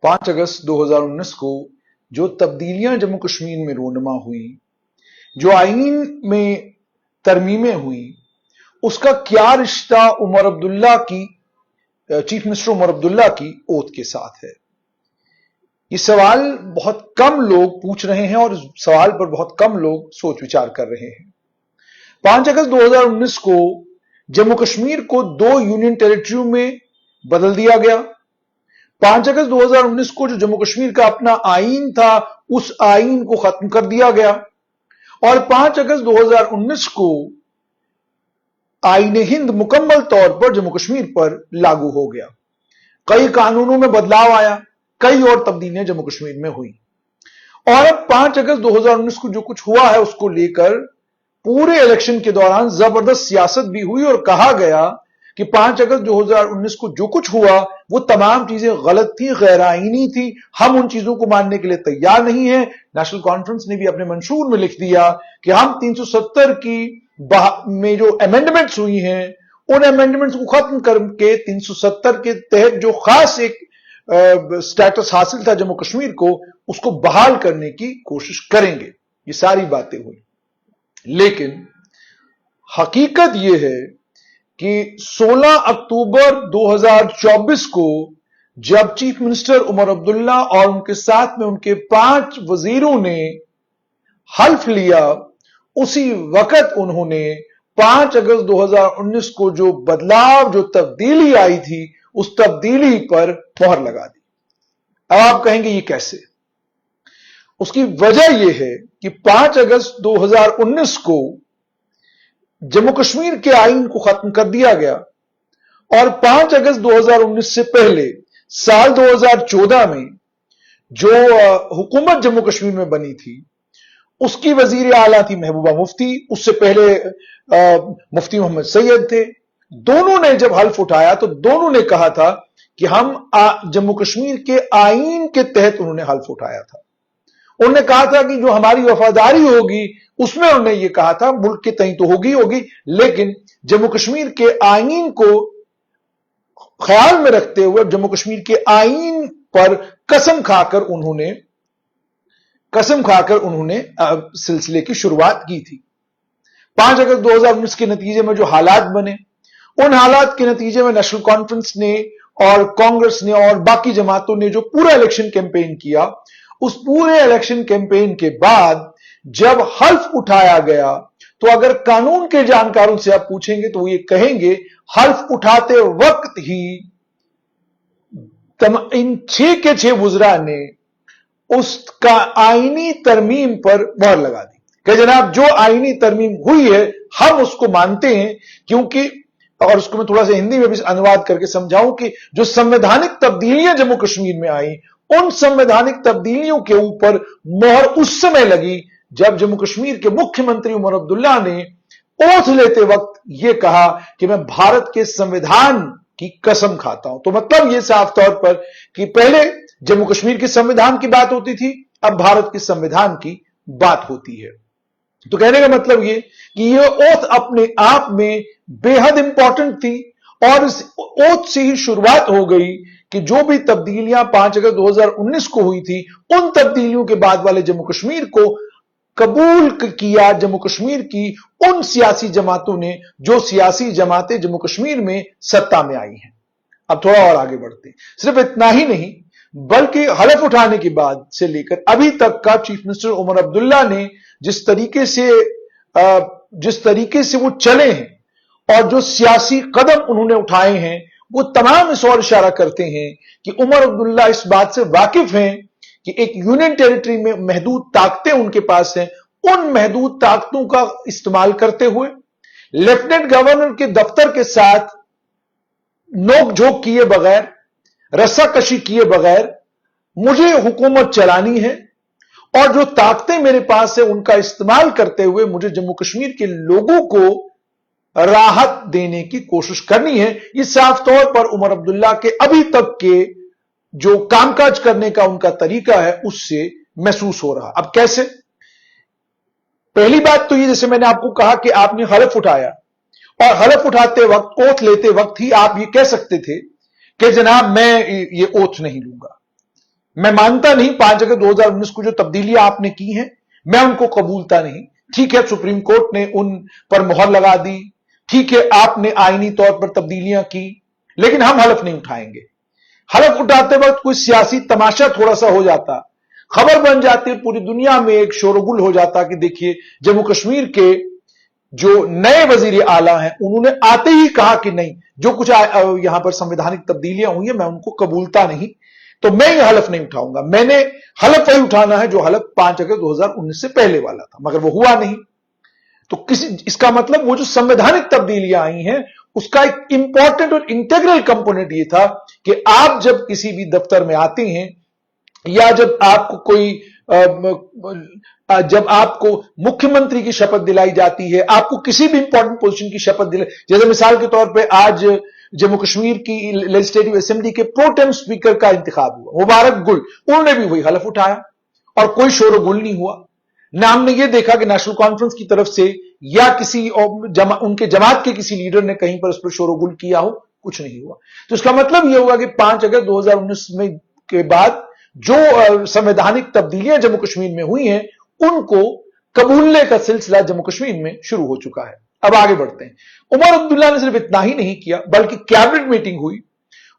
5 अगस्त 2019 को जो तब्दीलियां जम्मू कश्मीर में रूनुमा हुई, जो आईन में तरमीमें हुई, उसका क्या रिश्ता उमर अब्दुल्ला की, चीफ मिनिस्टर उमर अब्दुल्ला की ओथ के साथ है? ये सवाल बहुत कम लोग पूछ रहे हैं और इस सवाल पर बहुत कम लोग सोच विचार कर रहे हैं। 5 अगस्त 2019 को जम्मू कश्मीर को 2 यूनियन टेरिटरी में बदल दिया गया। 5 अगस्त 2019 को जो जम्मू कश्मीर का अपना आईन था, उस आईन को खत्म कर दिया गया और 5 अगस्त 2019 को आईन हिंद मुकम्मल तौर पर जम्मू कश्मीर पर लागू हो गया। कई कानूनों में बदलाव आया, कई और तब्दीलियां जम्मू कश्मीर में हुई और अब 5 अगस्त 2019 को जो कुछ हुआ है उसको लेकर पूरे इलेक्शन के दौरान जबरदस्त सियासत भी हुई और कहा गया कि 5 अगस्त 2019 को जो कुछ हुआ वो तमाम चीजें गलत थी, गैर आईनी थी, हम उन चीजों को मानने के लिए तैयार नहीं है। नेशनल कॉन्फ्रेंस ने भी अपने मंशूर में लिख दिया कि हम 370 की में जो अमेंडमेंट्स हुई हैं उन अमेंडमेंट्स को खत्म करके 370 के तहत जो खास एक स्टेटस हासिल था जम्मू कश्मीर को, उसको बहाल करने की कोशिश करेंगे। ये सारी बातें हुई, लेकिन हकीकत यह है कि 16 अक्टूबर 2024 को जब चीफ मिनिस्टर उमर अब्दुल्ला और उनके साथ में उनके 5 वजीरों ने हल्फ लिया, उसी वक्त उन्होंने 5 अगस्त 2019 को जो बदलाव, जो तब्दीली आई थी, उस तब्दीली पर मोहर लगा दी। अब आप कहेंगे ये कैसे? उसकी वजह यह है कि 5 अगस्त 2019 को जम्मू कश्मीर के आईन को खत्म कर दिया गया और 5 अगस्त 2019 से पहले साल 2014 में जो हुकूमत जम्मू कश्मीर में बनी थी उसकी वजीर आला थी महबूबा मुफ्ती, उससे पहले मुफ्ती मोहम्मद सैयद थे। दोनों ने जब हल्फ उठाया तो दोनों ने कहा था कि हम जम्मू कश्मीर के आईन के तहत उन्होंने हल्फ उठाया था। उन्होंने कहा था कि जो हमारी वफादारी होगी उसमें उन्होंने ये कहा था मुल्क के तई तो होगी, लेकिन जम्मू कश्मीर के आईन को ख्याल में रखते हुए जम्मू कश्मीर के आईन पर कसम खाकर उन्होंने सिलसिले की शुरुआत की थी। 5 अगस्त 2019 के नतीजे में जो हालात बने, उन हालात के नतीजे में नेशनल कॉन्फ्रेंस ने और कांग्रेस ने और बाकी जमातों ने जो पूरा इलेक्शन कैंपेन किया, उस पूरे इलेक्शन कैंपेन के बाद जब हल्फ उठाया गया तो अगर कानून के जानकारों से आप पूछेंगे तो वो ये कहेंगे हल्फ उठाते वक्त ही इन 6 के 6 वुज़रा ने उसका आईनी तरमीम पर मोहर लगा दी कि जनाब जो आईनी तरमीम हुई है हम उसको मानते हैं, क्योंकि, और उसको मैं थोड़ा सा हिंदी में भी अनुवाद करके समझाऊं कि जो संवैधानिक तब्दीलियां जम्मू कश्मीर में आई, उन संवैधानिक तब्दीलियों के ऊपर मोहर उस समय लगी जब जम्मू कश्मीर के मुख्यमंत्री उमर अब्दुल्ला ने ओथ लेते वक्त यह कहा कि मैं भारत के संविधान की कसम खाता हूं। तो मतलब यह साफ तौर पर कि पहले जम्मू कश्मीर के संविधान की बात होती थी, अब भारत के संविधान की बात होती है। तो कहने का मतलब यह कि यह ओथ अपने आप में बेहद इंपॉर्टेंट थी और इस ओथ से ही शुरुआत हो गई कि जो भी तब्दीलियां 5 अगस्त 2019 को हुई थी, उन तब्दीलियों के बाद वाले जम्मू कश्मीर को कबूल किया जम्मू कश्मीर की उन सियासी जमातों ने जो सियासी जमातें जम्मू कश्मीर में सत्ता में आई हैं। अब थोड़ा और आगे बढ़ते, सिर्फ इतना ही नहीं बल्कि हलफ उठाने के बाद से लेकर अभी तक का चीफ मिनिस्टर उमर अब्दुल्ला ने जिस तरीके से वो चले हैं और जो सियासी कदम उन्होंने उठाए हैं, वो तमाम इस ओर इशारा करते हैं कि उमर अब्दुल्ला इस बात से वाकिफ हैं कि एक यूनियन टेरिटरी में महदूद ताकतें उनके पास हैं, उन महदूद ताकतों का इस्तेमाल करते हुए लेफ्टिनेंट गवर्नर के दफ्तर के साथ नोक-झोंक किए बगैर, रस्साकशी किए बगैर मुझे हुकूमत चलानी है और जो ताकतें मेरे पास है उनका इस्तेमाल करते हुए मुझे जम्मू कश्मीर के लोगों को राहत देने की कोशिश करनी है। ये साफ तौर पर उमर अब्दुल्ला के अभी तक के जो कामकाज करने का उनका तरीका है उससे महसूस हो रहा। अब कैसे? पहली बात तो ये, जैसे मैंने आपको कहा कि आपने हलफ उठाया और हलफ उठाते वक्त, ओथ लेते वक्त ही आप ये कह सकते थे कि जनाब मैं ये ओथ नहीं लूंगा। मैं मानता नहीं 5 अगस्त 2019 को जो तब्दीलियां आपने की हैं, मैं उनको कबूलता नहीं। ठीक है, सुप्रीम कोर्ट ने उन पर मुहर लगा दी, ठीक है, आपने आईनी तौर पर तब्दीलियां की, लेकिन हम हलफ नहीं उठाएंगे। हलफ उठाते वक्त कोई सियासी तमाशा थोड़ा सा हो जाता, खबर बन जाती, पूरी दुनिया में एक शोरगुल हो जाता कि देखिए जम्मू कश्मीर के जो नए वजीर आला हैं उन्होंने आते ही कहा कि नहीं, जो कुछ यहां पर संवैधानिक तब्दीलियां हुई है मैं उनको कबूलता नहीं, तो मैं ये हलफ नहीं उठाऊंगा। मैंने हलफ वही उठाना है जो हलफ 5 अगस्त 2019 से पहले वाला था, मगर वो हुआ नहीं। तो इसका मतलब वो जो संवैधानिक तब्दीलियां आई हैं उसका एक इंपॉर्टेंट और इंटेग्रल कंपोनेंट ये था कि आप जब किसी भी दफ्तर में आते हैं या जब आपको कोई जब आपको मुख्यमंत्री की शपथ दिलाई जाती है, आपको किसी भी इंपॉर्टेंट पोजीशन की शपथ दिलाई, जैसे मिसाल के तौर पे आज जम्मू कश्मीर की लेजिस्लेटिव असेंबली के प्रोटेम स्पीकर का इंतखाब हुआ, मुबारक गुल, उन्होंने भी वही हलफ उठाया और कोई शोर गुल नहीं हुआ। ना हमने ये देखा कि नेशनल कॉन्फ्रेंस की तरफ से या किसी उनके जमात के किसी लीडर ने कहीं पर उस पर शोर गुल किया हो, कुछ नहीं हुआ। तो इसका मतलब यह हुआ कि 5 अगस्त 2019 में के बाद जो संवैधानिक तब्दीलियां जम्मू कश्मीर में हुई हैं उनको कबूलने का सिलसिला जम्मू कश्मीर में शुरू हो चुका है। अब आगे बढ़ते हैं। उमर अब्दुल्ला ने सिर्फ इतना ही नहीं किया बल्कि कैबिनेट मीटिंग हुई,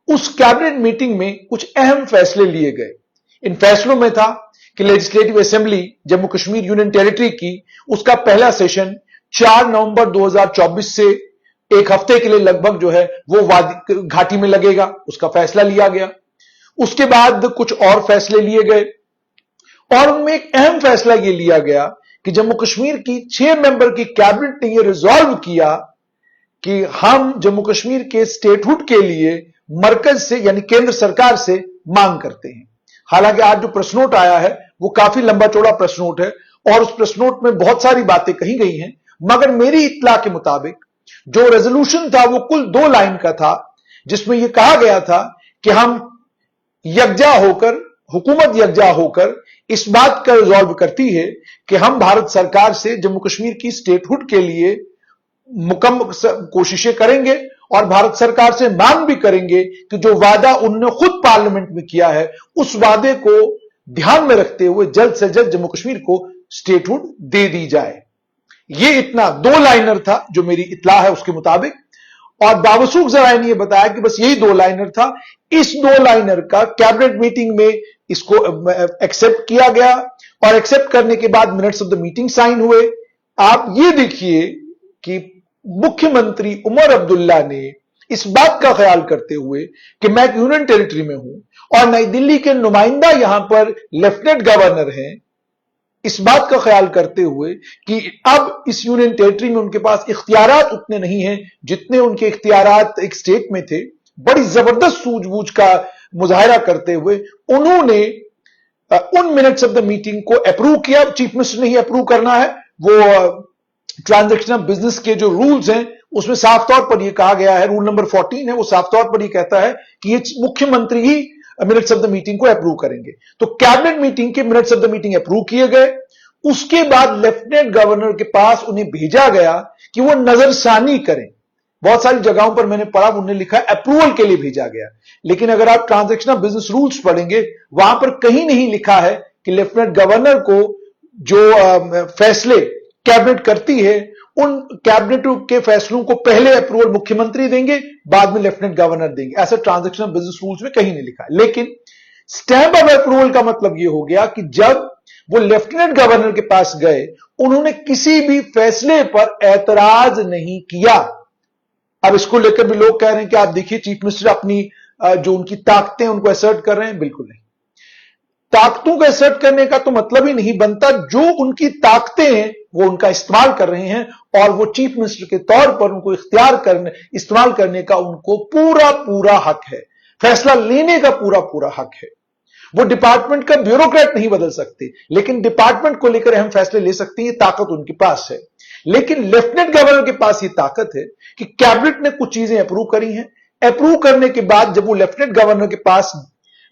उस कैबिनेट मीटिंग में कुछ अहम फैसले लिए गए। इन फैसलों में था कि legislative assembly Jammu Kashmir union territory की उसका पहला सेशन 4 नवंबर 2024 से एक हफ्ते के लिए लगभग जो है वो घाटी में लगेगा, उसका फैसला लिया गया। उसके बाद कुछ और फैसले लिए गए और उनमें एक अहम फैसला यह लिया गया कि जम्मू कश्मीर की 6 मेंबर की कैबिनेट ने यह रिजॉल्व किया कि हम जम्मू कश्मीर के स्टेटहुड के लिए मरकज से यानी केंद्र सरकार से मांग करते हैं। हालांकि आज जो प्रेस नोट आया है वो काफी लंबा चौड़ा प्रेस नोट है और उस प्रेस नोट में बहुत सारी बातें कही गई हैं, मगर मेरी इत्तला के मुताबिक जो रेजोल्यूशन था वो कुल 2 लाइन का था, जिसमें यह कहा गया था कि हम यकजा होकर, हुकूमत यकजा होकर इस बात का रिजॉल्व करती है कि हम भारत सरकार से जम्मू कश्मीर की स्टेटहुड के लिए मुकम्मल कोशिशें करेंगे और भारत सरकार से मांग भी करेंगे कि जो वादा उन्होंने खुद पार्लियामेंट में किया है उस वादे को ध्यान में रखते हुए जल्द से जल्द जम्मू कश्मीर को स्टेटहुड दे दी जाए। यह इतना 2 लाइनर था जो मेरी इत्तला है उसके मुताबिक, और बावसूख जराए ने यह बताया कि बस यही 2 लाइनर था। इस 2 लाइनर का कैबिनेट मीटिंग में इसको एक्सेप्ट किया गया और एक्सेप्ट करने के बाद minutes of the meeting sign हुए। आप ये देखिए कि मुख्यमंत्री उमर अब्दुल्ला ने इस बात का ख्याल करते हुए कि मैं यूनियन टेरिटरी में हूं और नई दिल्ली के नुमाइंदा यहां पर लेफ्टिनेंट गवर्नर हैं, इस बात का ख्याल करते हुए कि अब इस यूनियन टेरिटरी में उनके पास इख्तियारात उतने नहीं हैं जितने उनके इख्तियारात एक स्टेट में थे, बड़ी जबरदस्त सूझबूझ का मुजाहिरा करते हुए उन्होंने उन मिनट्स ऑफ द मीटिंग को अप्रूव किया। चीफ मिनिस्टर ने ही अप्रूव करना है, वो ट्रांजैक्शन ऑफ बिजनेस के जो रूल्स हैं उसमें साफ तौर पर यह कहा गया है, रूल नंबर 14 है, वो साफ तौर पर यह कहता है कि ये मुख्यमंत्री ही मिनट्स ऑफ द मीटिंग को अप्रूव करेंगे। तो कैबिनेट मीटिंग के minutes of the meeting approve किए गए। उसके बाद लेफ्टिनेंट गवर्नर के पास उन्हें भेजा गया कि वो नजरसानी करें। बहुत सारी जगहों पर मैंने पढ़ा उन्होंने लिखा अप्रूवल के लिए भेजा गया, लेकिन अगर आप ट्रांजैक्शन ऑफ बिजनेस रूल्स पढ़ेंगे वहां पर कहीं नहीं लिखा है कि लेफ्टिनेंट गवर्नर को जो फैसले कैबिनेट करती है उन कैबिनेट के फैसलों को पहले अप्रूवल मुख्यमंत्री देंगे, बाद में लेफ्टिनेंट गवर्नर देंगे। ऐसा ट्रांजैक्शन ऑफ बिजनेस रूल्स में कहीं नहीं लिखा है। लेकिन स्टैंप ऑफ अप्रूवल का मतलब यह हो गया कि जब वो लेफ्टिनेंट गवर्नर के पास गए उन्होंने किसी भी फैसले पर एतराज नहीं किया। अब इसको लेकर भी लोग कह रहे हैं कि आप देखिए चीफ मिनिस्टर अपनी जो उनकी ताकतें उनको असर्ट कर रहे हैं। बिल्कुल नहीं, ताकतों का असर्ट करने का तो मतलब ही नहीं बनता, जो उनकी ताकतें हैं वो उनका इस्तेमाल कर रहे हैं और वो चीफ मिनिस्टर के तौर पर उनको इस्तेमाल करने का उनको पूरा पूरा हक है, फैसला लेने का पूरा पूरा हक है। वो डिपार्टमेंट का ब्यूरोक्रेट नहीं बदल सकते, लेकिन डिपार्टमेंट को लेकर अहम फैसले ले सकते हैं, ताकत उनके पास है। लेकिन लेफ्टिनेंट गवर्नर के पास ये ताकत है कि कैबिनेट ने कुछ चीजें अप्रूव करी हैं, अप्रूव करने के बाद जब वो लेफ्टिनेंट गवर्नर के पास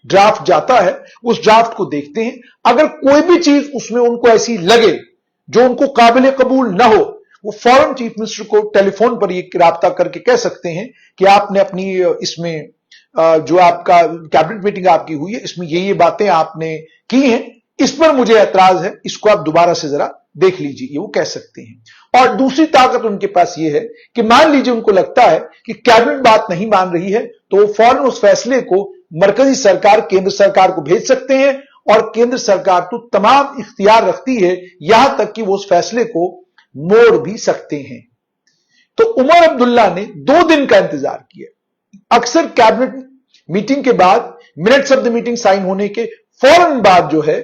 ड्राफ्ट जाता है उस ड्राफ्ट को देखते हैं, अगर कोई भी चीज उसमें उनको ऐसी लगे जो उनको काबिल कबूल ना हो, वो फौरन चीफ मिनिस्टर को टेलीफोन पर ये राब्ता करके कह सकते हैं कि आपने अपनी इसमें जो आपका कैबिनेट मीटिंग आपकी हुई है, इसमें ये बातें आपने की हैं, इस पर मुझे ऐतराज है, इसको आप दोबारा से जरा देख लीजिए, ये वो कह सकते हैं। और दूसरी ताकत उनके पास ये है कि मान लीजिए उनको लगता है कि कैबिनेट बात नहीं मान रही है, तो वो फौरन उस फैसले को मरकजी सरकार, केंद्र सरकार को भेज सकते हैं, और केंद्र सरकार तो तमाम इख्तियार रखती है, यहां तक कि वो उस फैसले को मोड़ भी सकते हैं। तो उमर अब्दुल्ला ने 2 दिन का इंतजार किया। अक्सर कैबिनेट मीटिंग के बाद, minutes of the meeting sign होने के फौरन बाद जो है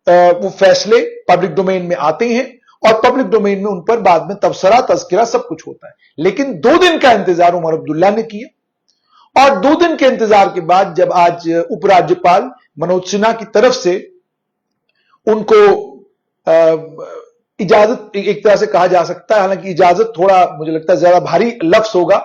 वो फैसले पब्लिक डोमेन में आते हैं, और पब्लिक डोमेन में उन पर बाद में तबसरा, तज़किरा सब कुछ होता है। लेकिन 2 दिन का इंतजार उमर अब्दुल्ला ने किया, और 2 दिन के इंतजार के बाद जब आज उपराज्यपाल मनोज सिन्हा की तरफ से उनको इजाजत, एक तरह से कहा जा सकता है, हालांकि इजाजत थोड़ा मुझे लगता है ज्यादा भारी लफ्ज होगा,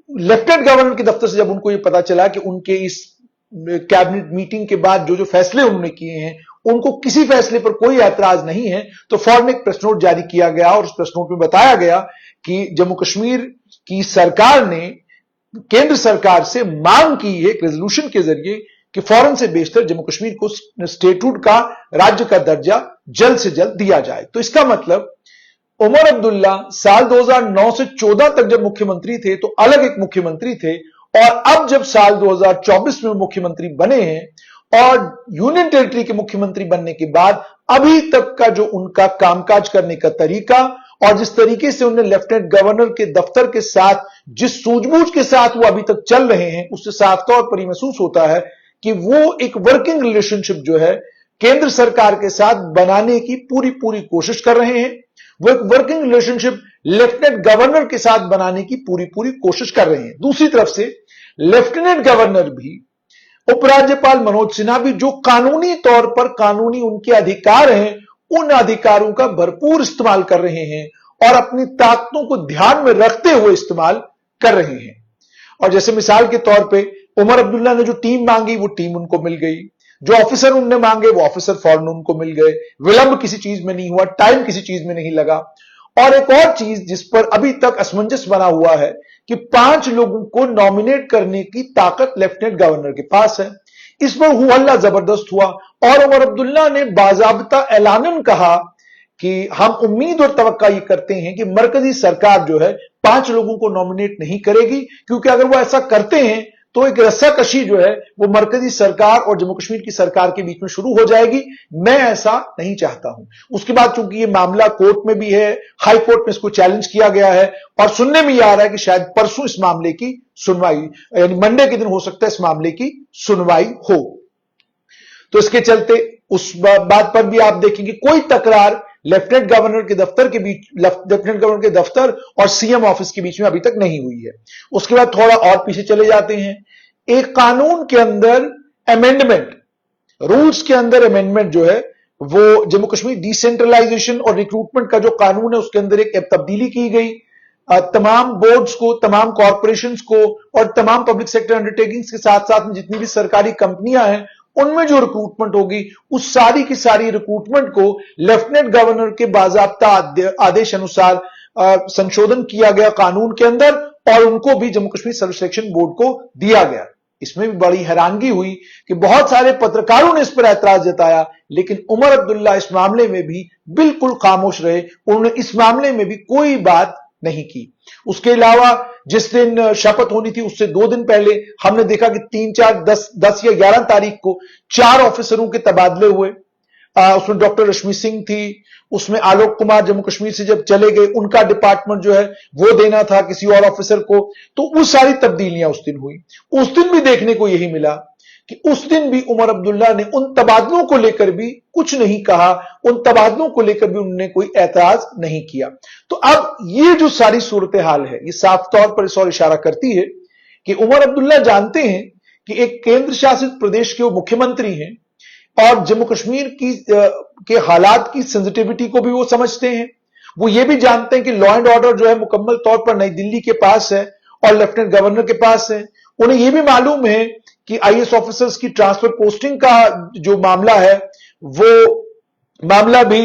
लेफ्टिनेंट गवर्नर के दफ्तर से जब उनको यह पता चला कि उनके इस कैबिनेट मीटिंग के बाद जो फैसले उन्होंने किए हैं, उनको किसी फैसले पर कोई ऐतराज नहीं है, तो फौरन एक प्रेस नोट जारी किया गया, और उस प्रेस नोट में बताया गया कि जम्मू कश्मीर की सरकार ने केंद्र सरकार से मांग की है एक रेजोल्यूशन के जरिए कि फौरन से बेशतर जम्मू कश्मीर को स्टेटहुड का, राज्य का दर्जा जल्द से जल्द दिया जाए। तो इसका मतलब उमर अब्दुल्ला साल 2009 से 14 तक जब मुख्यमंत्री थे तो अलग एक मुख्यमंत्री थे, और अब जब साल 2024 में मुख्यमंत्री बने हैं, और यूनियन टेरिटरी के मुख्यमंत्री बनने के बाद अभी तक का जो उनका कामकाज करने का तरीका, और जिस तरीके से उन्हें लेफ्टिनेंट गवर्नर के दफ्तर के साथ जिस सूझबूझ के साथ वो अभी तक चल रहे हैं, उससे साफ तौर पर यह महसूस होता है कि वो एक वर्किंग रिलेशनशिप जो है केंद्र सरकार के साथ बनाने की पूरी पूरी कोशिश कर रहे हैं। वो एक वर्किंग रिलेशनशिप लेफ्टिनेंट गवर्नर के साथ बनाने की पूरी पूरी कोशिश कर रहे हैं। दूसरी तरफ से लेफ्टिनेंट गवर्नर भी, उपराज्यपाल मनोज सिन्हा भी, जो कानूनी तौर पर कानूनी उनके अधिकार हैं, उन अधिकारों का भरपूर इस्तेमाल कर रहे हैं, और अपनी ताकतों को ध्यान में रखते हुए इस्तेमाल कर रहे हैं। और जैसे मिसाल के तौर पे उमर अब्दुल्ला ने जो टीम मांगी वो टीम उनको मिल गई, जो ऑफिसर उन्होंने मांगे वो ऑफिसर फौरन उनको मिल गए, विलंब किसी चीज में नहीं हुआ, टाइम किसी चीज में नहीं लगा। और एक और चीज जिस पर अभी तक असमंजस बना हुआ है कि 5 लोगों को नॉमिनेट करने की ताकत लेफ्टिनेंट गवर्नर के पास है, इस पर हु हल्ला जबरदस्त हुआ, और उमर अब्दुल्ला ने बाज़ाब्ता ऐलानन कहा कि हम उम्मीद और तवक्का ये करते हैं कि मरकजी सरकार जो है 5 लोगों को नॉमिनेट नहीं करेगी, क्योंकि अगर वो ऐसा करते हैं तो एक रस्साकशी जो है वो मरकजी सरकार और जम्मू कश्मीर की सरकार के बीच में शुरू हो जाएगी। मैं ऐसा नहीं चाहता हूं। उसके बाद चूंकि ये मामला कोर्ट में भी है, हाई कोर्ट में इसको चैलेंज किया गया है, और सुनने में यह आ रहा है कि शायद परसों इस मामले की सुनवाई, यानी मंडे के दिन हो सकता है इस मामले की सुनवाई हो। तो इसके चलते उस बात पर भी आप देखेंगे कोई तकरार लेफ्टिनेंट गवर्नर के दफ्तर के बीच, लेफ्टिनेंट गवर्नर के दफ्तर और सीएम ऑफिस के बीच में अभी तक नहीं हुई है। उसके बाद थोड़ा और पीछे चले जाते हैं, एक कानून के अंदर अमेंडमेंट, रूल्स के अंदर अमेंडमेंट जो है वो जम्मू कश्मीर डिसेंट्रलाइजेशन और रिक्रूटमेंट का जो कानून है उसके अंदर एक तब्दीली की गई। तमाम बोर्ड्स को, तमाम कॉर्पोरेशंस को और तमाम पब्लिक सेक्टर अंडरटेकिंग्स के साथ साथ में जितनी भी सरकारी कंपनियां हैं उनमें जो रिक्रूटमेंट होगी उस सारी की सारी रिक्रूटमेंट को लेफ्टिनेंट गवर्नर के बाज़ाब्ता आदेश अनुसार संशोधन किया गया कानून के अंदर, और उनको भी Jammu Kashmir service selection board को दिया गया। इसमें भी बड़ी हैरानगी हुई कि बहुत सारे पत्रकारों ने इस पर ऐतराज जताया, लेकिन उमर अब्दुल्ला इस मामले में भी बिल्कुल खामोश रहे। उन्होंने इस मामले में भी कोई बात नहीं की। उसके अलावा जिस दिन शपथ होनी थी उससे 2 दिन पहले हमने देखा कि 3, 4, 10 या 11 तारीख को 4 ऑफिसरों के तबादले हुए। उसमें डॉक्टर रश्मि सिंह थी, उसमें आलोक कुमार जम्मू कश्मीर से जब चले गए उनका डिपार्टमेंट जो है वो देना था किसी और ऑफिसर को, तो वो सारी तब्दीलियां उस दिन हुई। उस दिन भी देखने को यही मिला कि उस दिन भी उमर अब्दुल्ला ने उन तबादलों को लेकर भी कुछ नहीं कहा, उन तबादलों को लेकर भी उन्होंने कोई ऐतराज नहीं किया। तो अब ये जो सारी सूरत हाल है ये साफ तौर पर इस और इशारा करती है कि उमर अब्दुल्ला जानते हैं कि एक केंद्र शासित प्रदेश के वो मुख्यमंत्री हैं, और जम्मू कश्मीर के हालात की सेंसिटिविटी को भी वो समझते हैं। वो ये भी जानते हैं कि लॉ एंड ऑर्डर जो है मुकम्मल तौर पर नई दिल्ली के पास है और लेफ्टिनेंट गवर्नर के पास है। उन्हें यह भी मालूम है कि आईएएस ऑफिसर्स की ट्रांसफर पोस्टिंग का जो मामला है वो मामला भी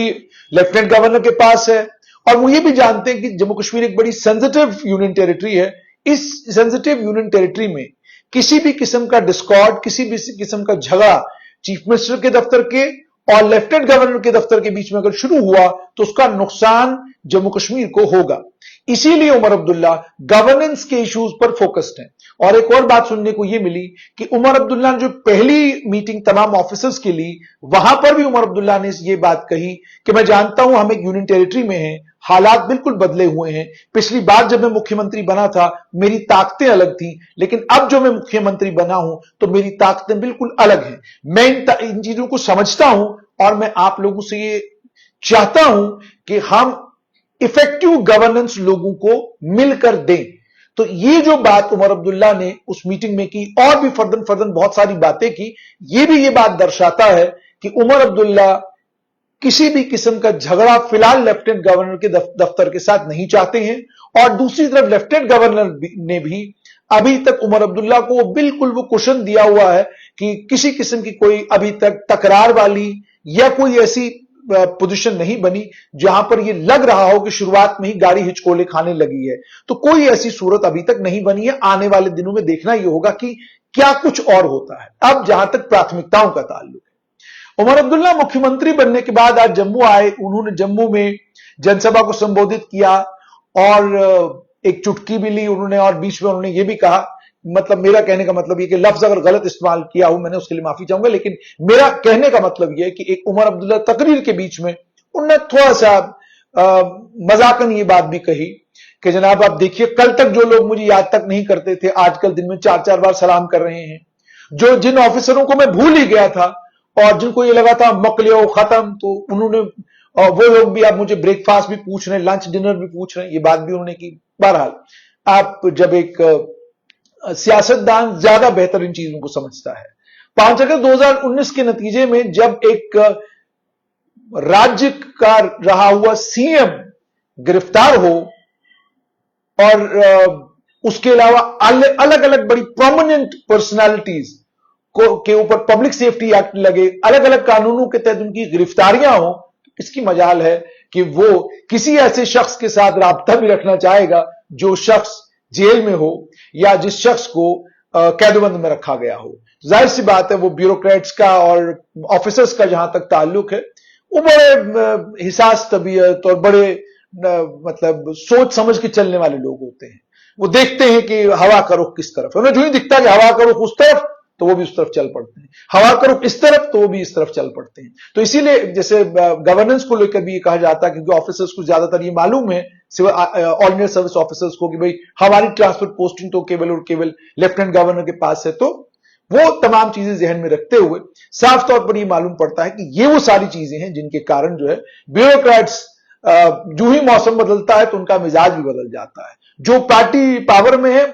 लेफ्टिनेंट गवर्नर के पास है, और वो ये भी जानते हैं कि जम्मू कश्मीर एक बड़ी सेंसिटिव यूनियन टेरिटरी है। इस सेंसिटिव यूनियन टेरिटरी में किसी भी किस्म का डिस्कॉर्ड, किसी भी किस्म का झगड़ा चीफ मिनिस्टर के दफ्तर के और लेफ्टिनेंट गवर्नर के दफ्तर के बीच में अगर शुरू हुआ तो उसका नुकसान जम्मू कश्मीर को होगा। इसीलिए उमर अब्दुल्ला गवर्नेंस के इश्यूज पर फोकस्ड हैं। और एक और बात सुनने को यह मिली कि उमर अब्दुल्ला ने जो पहली मीटिंग तमाम ऑफिसर्स के लिए, वहां पर भी उमर अब्दुल्ला ने ये बात कही कि मैं जानता हूं हम एक यूनियन टेरिटरी में हैं, हालात बिल्कुल बदले हुए हैं। पिछली बार जब मैं मुख्यमंत्री बना था मेरी ताकतें अलग थी, लेकिन अब जो मैं मुख्यमंत्री बना हूं तो मेरी ताकतें बिल्कुल अलग हैं। मैं इन चीजों को समझता हूं और मैं आप लोगों से ये चाहता हूं कि हम इफेक्टिव गवर्नेंस लोगों को मिलकर दें। तो ये जो बात उमर अब्दुल्ला ने उस मीटिंग में की और भी फर्दन बहुत सारी बातें की, ये भी ये बात दर्शाता है कि उमर अब्दुल्ला किसी भी किस्म का झगड़ा फिलहाल लेफ्टिनेंट गवर्नर के दफ्तर के साथ नहीं चाहते हैं। और दूसरी तरफ लेफ्टिनेंट गवर्नर ने भी अभी तक उमर अब्दुल्ला को बिल्कुल वो कुशन दिया हुआ है कि किसी किस्म की कोई अभी तक तकरार वाली या कोई ऐसी पोजीशन नहीं बनी जहां पर यह लग रहा हो कि शुरुआत में ही गाड़ी हिचकोले खाने लगी है। तो कोई ऐसी सूरत अभी तक नहीं बनी है। आने वाले दिनों में देखना यह होगा कि क्या कुछ और होता है। अब जहां तक प्राथमिकताओं का ताल्लुक है, उमर अब्दुल्ला मुख्यमंत्री बनने के बाद आज जम्मू आए। उन्होंने जम्मू में जनसभा को संबोधित किया और एक चुटकी भी ली उन्होंने, और बीच में उन्होंने यह भी कहा, मतलब मेरा कहने का मतलब यह कि लफ्ज अगर गलत इस्तेमाल किया हूं मैंने उसके लिए माफी चाहूंगा, लेकिन मेरा कहने का मतलब यह है कि एक उमर अब्दुल्ला तकरीर के बीच में उन्होंने थोड़ा सा मजाकन ये बात भी कही कि जनाब आप देखिए, कल तक जो लोग मुझे याद तक नहीं करते थे आजकल दिन में 4-4 बार सलाम कर रहे हैं। जो जिन ऑफिसरों को मैं भूल ही गया था और जिनको ये लगा था मकलियो खत्म, तो उन्होंने, और वो लोग भी आप मुझे ब्रेकफास्ट भी पूछ रहे हैं, लंच डिनर भी पूछ रहे हैं, ये बात भी उन्होंने की। बहरहाल आप जब एक सियासतदान ज्यादा बेहतर इन चीजों को समझता है। 5 अगस्त 2019 के नतीजे में जब एक राज्य का रहा हुआ सीएम गिरफ्तार हो और उसके अलावा अलग अलग बड़ी प्रोमिनेंट पर्सनालिटीज के ऊपर पब्लिक सेफ्टी एक्ट लगे, अलग अलग कानूनों के तहत उनकी गिरफ्तारियां हो, इसकी मजाल है कि वो किसी ऐसे शख्स के साथ राब्ता भी रखना चाहेगा जो शख्स जेल में हो या जिस शख्स को कैदबंद में रखा गया हो। जाहिर सी बात है वो ब्यूरोक्रेट्स का और ऑफिसर्स का जहां तक ताल्लुक है वो बड़े हिसास तबीयत और बड़े मतलब सोच समझ के चलने वाले लोग होते हैं। वो देखते हैं कि हवा का रुख किस तरफ है, उन्हें जो ही दिखता है कि हवा का रुख उस तरफ तो वो भी उस तरफ चल पड़ते हैं, हवा का रुख इस तरफ तो वो भी इस तरफ चल पड़ते हैं। तो इसीलिए जैसे गवर्नेंस को लेकर भी ये कहा जाता है, क्योंकि ऑफिसर्स को ज्यादातर ये मालूम है ऑर्डिनरी सर्विस ऑफिसर्स को कि भाई हमारी ट्रांसफर पोस्टिंग तो केवल और केवल लेफ्टिनेंट गवर्नर के पास है, तो वो तमाम चीजें जहन में रखते हुए साफ तौर पर यह मालूम पड़ता है कि ये वो सारी चीजें हैं जिनके कारण जो है ब्यूरोक्रेट्स जो ही मौसम बदलता है तो उनका मिजाज भी बदल जाता है। जो पार्टी पावर में है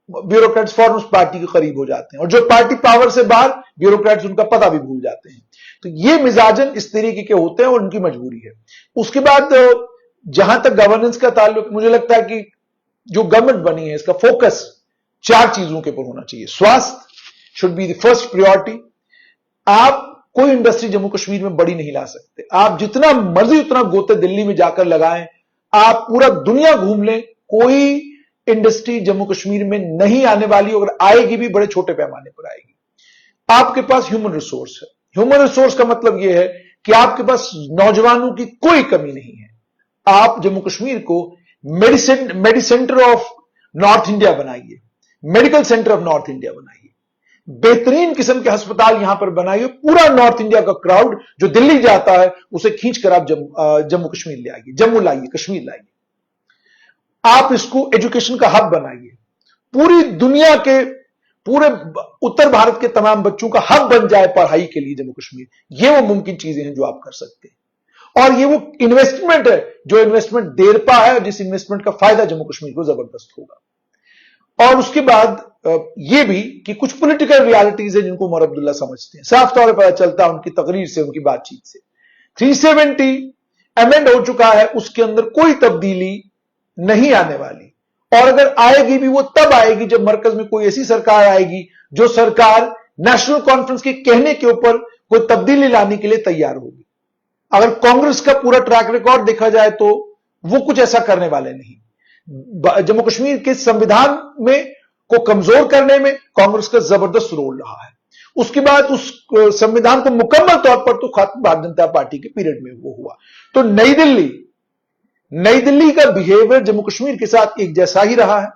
ब्यूरोक्रेट्स फौरन उस पार्टी के करीब हो जाते हैं, और जो पार्टी पावर से बाहर ब्यूरोक्रेट्स उनका पता भी भूल जाते हैं। तो ये मिजाजन इस तरीके के होते हैं और उनकी मजबूरी है। उसके बाद जहां तक गवर्नेंस का ताल्लुक, मुझे लगता है कि जो गवर्नमेंट बनी है इसका फोकस 4 चीजों के ऊपर होना चाहिए। स्वास्थ्य should be the first priority. आप कोई इंडस्ट्री जम्मू कश्मीर में बड़ी नहीं ला सकते, आप जितना मर्जी उतना गोते दिल्ली में जाकर लगाएं, आप पूरा दुनिया घूम लें, कोई इंडस्ट्री जम्मू कश्मीर में नहीं आने वाली, अगर आएगी भी बड़े छोटे पैमाने पर आएगी। आपके पास ह्यूमन रिसोर्स है। ह्यूमन रिसोर्स का मतलब यह है कि आपके पास नौजवानों की कोई कमी नहीं है। आप जम्मू कश्मीर को मेडिसेंटर ऑफ नॉर्थ इंडिया बनाइए, medical centre of north India बनाइए, बेहतरीन किस्म के अस्पताल यहां पर बनाइए। पूरा नॉर्थ इंडिया का क्राउड जो दिल्ली जाता है उसे खींचकर आप जम्मू कश्मीर ले आइए, जम्मू लाइए, कश्मीर लाइए। आप इसको एजुकेशन का हब बनाइए, पूरी दुनिया के, पूरे उत्तर भारत के तमाम बच्चों का हब बन जाए पढ़ाई के लिए जम्मू कश्मीर। ये वो मुमकिन चीजें हैं जो आप कर सकते हैं, और ये वो इन्वेस्टमेंट है जो इन्वेस्टमेंट देरपा है, जिस इन्वेस्टमेंट का फायदा जम्मू कश्मीर को जबरदस्त होगा। और उसके बाद ये भी कि कुछ पॉलिटिकल रियलिटीज है जिनको उमर अब्दुल्ला समझते हैं, साफ तौर पर पता चलता है उनकी तकरीर से, उनकी बातचीत से। 370 अमेंड हो चुका है, उसके अंदर कोई तब्दीली नहीं आने वाली, और अगर आएगी भी वो तब आएगी जब मरकज में कोई ऐसी सरकार आएगी जो सरकार नेशनल कॉन्फ्रेंस के कहने के ऊपर कोई तब्दीली लाने के लिए तैयार होगी। अगर कांग्रेस का पूरा ट्रैक रिकॉर्ड देखा जाए तो वो कुछ ऐसा करने वाले नहीं। जम्मू कश्मीर के संविधान में को कमजोर करने में कांग्रेस का जबरदस्त रोल रहा है। उसके बाद उस संविधान को मुकम्मल तौर पर तो खातिर भारतीय जनता पार्टी के पीरियड में वो हुआ। तो नई दिल्ली का बिहेवियर जम्मू कश्मीर के साथ एक जैसा ही रहा है।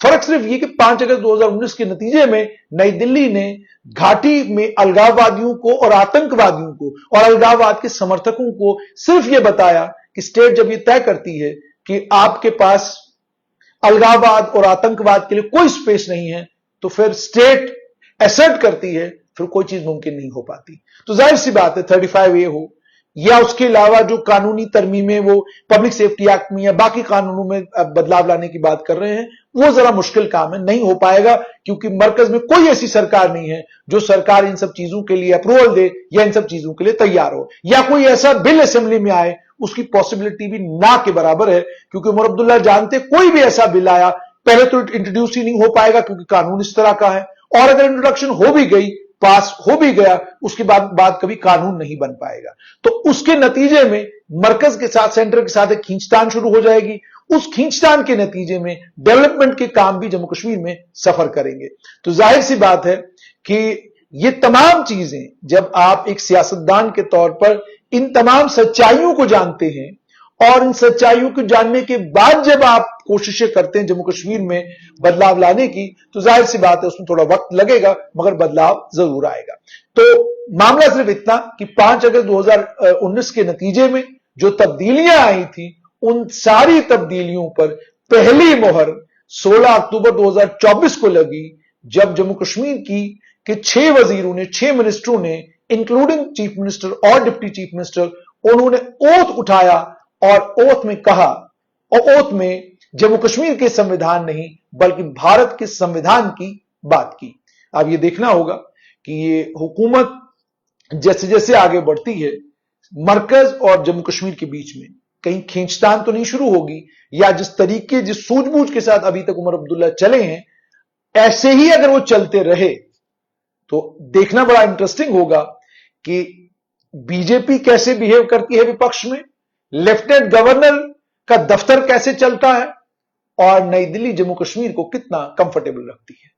फर्क सिर्फ ये कि 5 अगस्त 2019 के नतीजे में नई दिल्ली ने घाटी में अलगाववादियों को और आतंकवादियों को और अलगाववाद के समर्थकों को सिर्फ ये बताया कि स्टेट जब ये तय करती है कि आपके पास अलगाववाद और आतंकवाद के लिए कोई स्पेस नहीं है, तो फिर स्टेट एसर्ट करती है, फिर कोई चीज मुमकिन नहीं हो पाती। तो जाहिर सी बात है 35A हो या उसके अलावा जो कानूनी तरमीमें वो पब्लिक सेफ्टी एक्ट में या बाकी कानूनों में बदलाव लाने की बात कर रहे हैं, वो जरा मुश्किल काम है, नहीं हो पाएगा, क्योंकि मरकज में कोई ऐसी सरकार नहीं है जो सरकार इन सब चीजों के लिए अप्रूवल दे या इन सब चीजों के लिए तैयार हो, या कोई ऐसा बिल असेंबली में आए, उसकी पॉसिबिलिटी भी ना के बराबर है। क्योंकि उमर अब्दुल्ला जानते कोई भी ऐसा बिल आया पहले तो इंट्रोड्यूस ही नहीं हो पाएगा, क्योंकि कानून इस तरह का है, और अगर इंट्रोडक्शन हो भी गई, पास हो भी गया, उसके बाद कभी कानून नहीं बन पाएगा। तो उसके नतीजे में मरकज के साथ, सेंटर के साथ एक खींचतान शुरू हो जाएगी। उस खींचतान के नतीजे में डेवलपमेंट के काम भी जम्मू कश्मीर में सफर करेंगे। तो जाहिर सी बात है कि ये तमाम चीजें जब आप एक सियासतदान के तौर पर इन तमाम सच्चाइयों को जानते हैं और इन सच्चाइयों को जानने के बाद जब आप कोशिशें करते हैं जम्मू कश्मीर में बदलाव लाने की, तो जाहिर सी बात है उसमें थोड़ा वक्त लगेगा, मगर बदलाव जरूर आएगा। तो मामला सिर्फ इतना कि 5 अगस्त 2019 के नतीजे में जो तब्दीलियां आई थी, उन सारी तब्दीलियों पर पहली मोहर 16 अक्टूबर 2024 को लगी, जब जम्मू कश्मीर के 6 वजीरों ने, 6 मिनिस्टरों ने, इंक्लूडिंग चीफ मिनिस्टर और डिप्टी चीफ मिनिस्टर, उन्होंने ओथ उठाया और ओथ में कहा, और ओथ में जम्मू कश्मीर के संविधान नहीं बल्कि भारत के संविधान की बात की। अब ये देखना होगा कि ये हुकूमत जैसे जैसे आगे बढ़ती है, मरकज और जम्मू कश्मीर के बीच में कहीं खींचतान तो नहीं शुरू होगी, या जिस तरीके, जिस सूझबूझ के साथ अभी तक उमर अब्दुल्ला चले हैं, ऐसे ही अगर वो चलते रहे तो देखना बड़ा इंटरेस्टिंग होगा कि बीजेपी कैसे बिहेव करती है विपक्ष में, लेफ्टिनेंट गवर्नर का दफ्तर कैसे चलता है, और नई दिल्ली जम्मू कश्मीर को कितना कंफर्टेबल रखती है।